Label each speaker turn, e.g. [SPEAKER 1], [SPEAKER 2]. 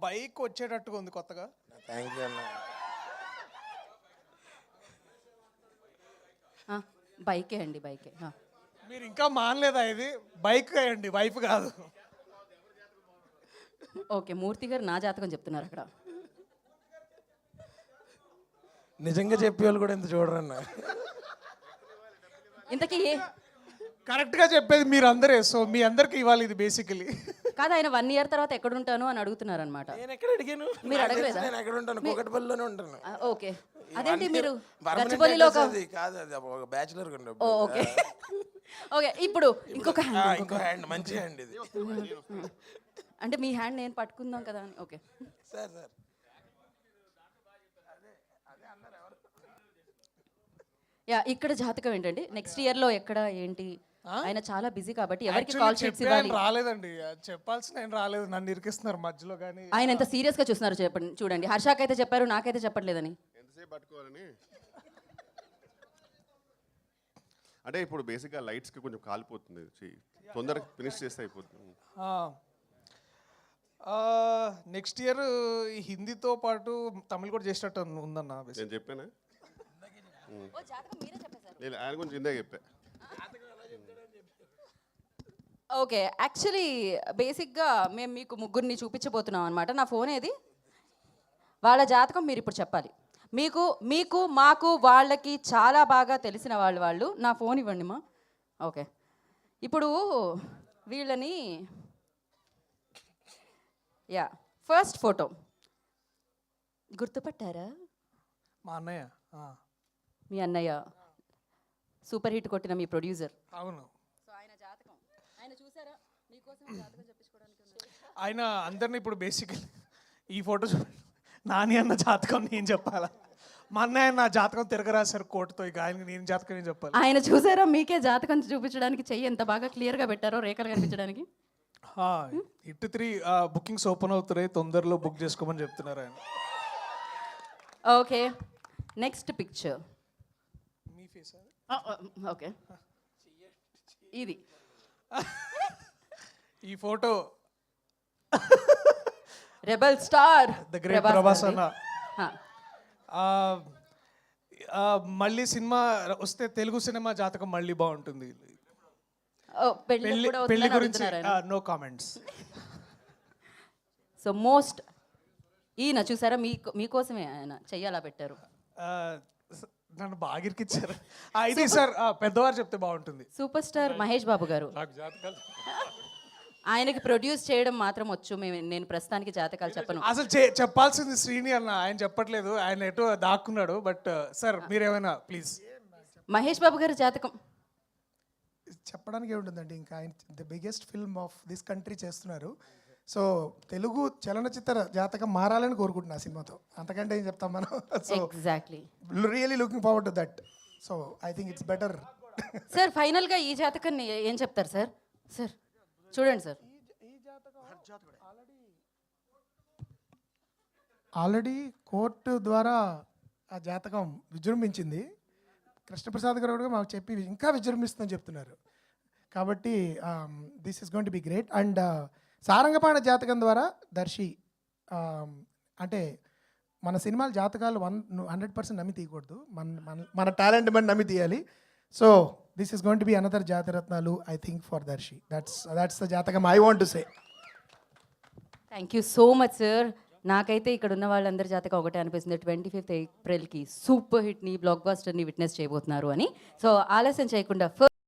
[SPEAKER 1] Bike వచ్చేటట్టుగా ఉంది కొత్తగా.
[SPEAKER 2] థ్యాంక్ యూ అన్న.
[SPEAKER 3] బైకే అండి, బైకే.
[SPEAKER 1] మీరు ఇంకా మానలేదా? ఇది బైక్ అండి, వైఫ్ కాదు.
[SPEAKER 3] ఓకే, మూర్తి గారు నా జాతకం చెప్తున్నారు అక్కడ.
[SPEAKER 2] నిజంగా చెప్పేవాళ్ళు కూడా ఇంత చూడరన్న.
[SPEAKER 3] ఇంతకీ
[SPEAKER 1] కరెక్ట్గా చెప్పేది మీరు అందరే. సో మీ అందరికి ఇవ్వాలి ఇది బేసికలీ.
[SPEAKER 3] కాదు, ఆయన 1 year తర్వాత ఎక్కడ ఉంటాను అని అడుగుతున్నారు అనమాట.
[SPEAKER 2] నేను ఎక్కడ అడిగాను?
[SPEAKER 3] మీరు అడగలేదా?
[SPEAKER 2] నేను ఎక్కడ ఉంటాను? కూకట్పల్లిలోనే ఉంటాను.
[SPEAKER 3] ఓకే, అదేంటి మీరు
[SPEAKER 2] Permanent
[SPEAKER 3] గచ్చిబౌలిలో ఒక
[SPEAKER 2] address అది కాదు, అది ఒక బ్యాచులర్
[SPEAKER 3] ఓకే ఓకే. ఇప్పుడు ఇంకొక హ్యాండ్,
[SPEAKER 2] ఇంకో హ్యాండ్, మంచి హ్యాండ్ ఇది.
[SPEAKER 3] అంటే మీ హ్యాండ్ నేను పట్టుకుందాం కదా అని. ఓకే
[SPEAKER 2] సార్ సార్
[SPEAKER 3] యా, ఇక్కడ జాతకం ఏంటండి? నెక్స్ట్ ఇయర్ లో ఎక్కడ ఏంటి? ఆయన చాలా బిజీ కాబట్టి ఎవరికి కాల్ షీట్స్ ఇవ్వాలి.
[SPEAKER 1] రాలేదండి, చెప్పాల్సిన ఆయన రాలేదు, నన్ను ఇరికిస్తున్నారు మధ్యలో. కానీ
[SPEAKER 3] ఆయన ఎంత సీరియస్ గా చూస్తున్నారు చెప్పండి. చూడండి, హర్షాకి అయితే చెప్పారు, నాకైతే చెప్పట్లేదని.
[SPEAKER 4] ఎంతసేపు పట్టుకోవాలని అంటే ఇప్పుడు బేసిక్గా లైట్స్కి కొంచెం కాలిపోతుంది, తొందరగా ఫినిష్ చేస్తే అయిపోతుంది.
[SPEAKER 1] నెక్స్ట్ ఇయర్ హిందీతో పాటు తమిళ్ కూడా చేసేటట్టు ఉందన్న.
[SPEAKER 4] నేను చెప్పానా? నేను ఆయన గురించి ఇందాక చెప్పా.
[SPEAKER 3] ఓకే, యాక్చువల్లీ బేసిక్గా మేము మీకు ముగ్గురిని చూపించబోతున్నాం అనమాట. నా ఫోన్ ఏది? వాళ్ళ జాతకం మీరు ఇప్పుడు చెప్పాలి. మీకు మాకు వాళ్ళకి చాలా బాగా తెలిసిన వాళ్ళు. నా ఫోన్ ఇవ్వండి మా. ఓకే, ఇప్పుడు వీళ్ళని యా, ఫస్ట్ ఫోటో గుర్తుపట్టారా?
[SPEAKER 1] మా అన్నయ్య.
[SPEAKER 3] మీ అన్నయ్య, సూపర్ హిట్ కొట్టిన మీ ప్రొడ్యూసర్.
[SPEAKER 1] అవును.
[SPEAKER 3] సో ఆయన జాతకం ఆయన చూసారా? మీకోసం జాతకం చెప్పించుకోవడానికి
[SPEAKER 1] ఆయన అందరిని ఇప్పుడు బేసికలీ ఈ ఫోటో నాని అన్న జాతకం నేను చెప్పాలా? మా అన్నయ్య నా జాతకం తిరగరాశారు కోర్టుతో. ఇక ఆయన నేను జాతకం ఏం చెప్పాలి?
[SPEAKER 3] ఆయన చూసారా? మీకే జాతకం చూపించడానికి చెయ్యి ఎంత బాగా క్లియర్గా పెట్టారో, రేఖలు కనిపించడానికి.
[SPEAKER 1] హిట్ 3 బుకింగ్స్ ఓపెన్ అవుతున్నాయి, తొందరలో బుక్ చేసుకోమని చెప్తున్నారు ఆయన.
[SPEAKER 3] Okay, next picture.
[SPEAKER 1] మీ ఫేస్
[SPEAKER 3] ఓకే, ఇది
[SPEAKER 1] ఈ photo
[SPEAKER 3] rebel star
[SPEAKER 1] the great Prabhas అన్న. మళ్ళీ సినిమా వస్తే తెలుగు సినిమా జాతకం మళ్ళీ బాగుంటుంది. పెళ్లి గురించి నో కామెంట్స్.
[SPEAKER 3] సో మోస్ట్ ఈయన చూసారా? మీకోసమే ఆయన చెయ్యాలా పెట్టారు.
[SPEAKER 1] నన్ను బాగా ఇరికిచ్చారు. ఇది సార్ పెద్దవారు చెప్తే బాగుంటుంది.
[SPEAKER 3] సూపర్ స్టార్ మహేష్ బాబు గారు. ఆయనకి ప్రొడ్యూస్ చేయడం మాత్రం వచ్చు. నేను ప్రస్తుతానికి జాతకాలు చెప్పను.
[SPEAKER 1] అసలు చెప్పాల్సింది శ్రీని అన్న, ఆయన చెప్పట్లేదు, ఆయన ఎటో దాక్కున్నాడు. బట్ సార్ మీరేమైనా ప్లీజ్.
[SPEAKER 3] మహేష్ బాబు గారి జాతకం
[SPEAKER 5] చెప్పడానికి ఏముంటుందండి, ఇంకా ఆయన the biggest film of this country చేస్తున్నారు. సో తెలుగు చలనచిత్ర జాతకం మారాలని కోరుకుంటున్నా సినిమాతో. అంతకంటే ఏం చెప్తాం మనం. So
[SPEAKER 3] exactly,
[SPEAKER 5] really looking forward to that. So I think it's better.
[SPEAKER 3] Sir ఫైనల్గా ఈ జాతకాన్ని ఏం చెప్తారు సార్? సార్ చూడండి సార్,
[SPEAKER 5] ఆల్రెడీ కోర్టు ద్వారా ఆ జాతకం విజృంభించింది. కృష్ణప్రసాద్ గారు కూడా మాకు చెప్పి ఇంకా విజృంభిస్తుందని చెప్తున్నారు. కాబట్టి this is going to be great. And Sarangapani Jathakam ద్వారా దర్శి అంటే మన సినిమాల జాతకాలు 100% నమ్మి తీయకూడదు, మన టాలెంట్ మన నమ్మి తీయాలి. So this is going to be another Jathiratnalu I think for Darshi. That's the jathakam I want to say.
[SPEAKER 3] Thank you so much sir. నాకైతే ఇక్కడ ఉన్న వాళ్ళందరి జాతకం ఒకటే అనిపిస్తుంది, 25th April సూపర్ హిట్ని, బ్లాక్ బస్టర్ని విట్నెస్ చేయబోతున్నారు అని. సో ఆలస్యం చేయకుండా